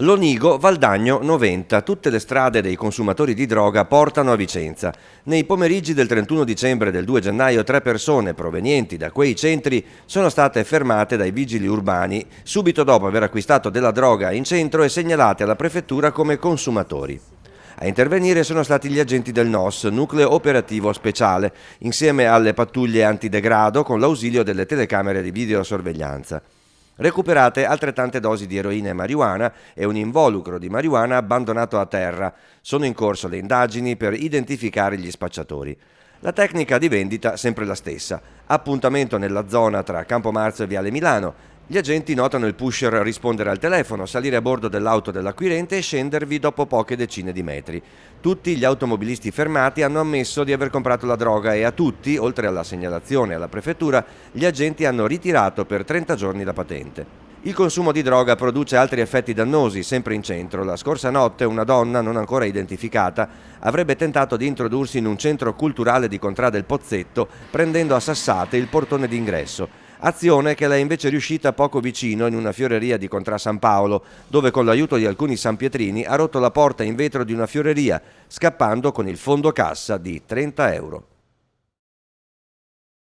Lonigo, Valdagno, Noventa. Tutte le strade dei consumatori di droga portano a Vicenza. Nei pomeriggi del 31 dicembre e del 2 gennaio 3 persone provenienti da quei centri sono state fermate dai vigili urbani subito dopo aver acquistato della droga in centro e segnalate alla prefettura come consumatori. A intervenire sono stati gli agenti del NOS, Nucleo Operativo Speciale, insieme alle pattuglie antidegrado con l'ausilio delle telecamere di videosorveglianza. Recuperate altrettante dosi di eroina e marijuana e un involucro di marijuana abbandonato a terra. Sono in corso le indagini per identificare gli spacciatori. La tecnica di vendita sempre la stessa. Appuntamento nella zona tra Campomarzo e Viale Milano. Gli agenti notano il pusher rispondere al telefono, salire a bordo dell'auto dell'acquirente e scendervi dopo poche decine di metri. Tutti gli automobilisti fermati hanno ammesso di aver comprato la droga e a tutti, oltre alla segnalazione alla prefettura, gli agenti hanno ritirato per 30 giorni la patente. Il consumo di droga produce altri effetti dannosi, sempre in centro. La scorsa notte una donna, non ancora identificata, avrebbe tentato di introdursi in un centro culturale di Contrada del Pozzetto, prendendo a sassate il portone d'ingresso. Azione che le è invece riuscita poco vicino in una fioreria di Contrà San Paolo, dove con l'aiuto di alcuni sanpietrini ha rotto la porta in vetro di una fioreria, scappando con il fondo cassa di 30 euro.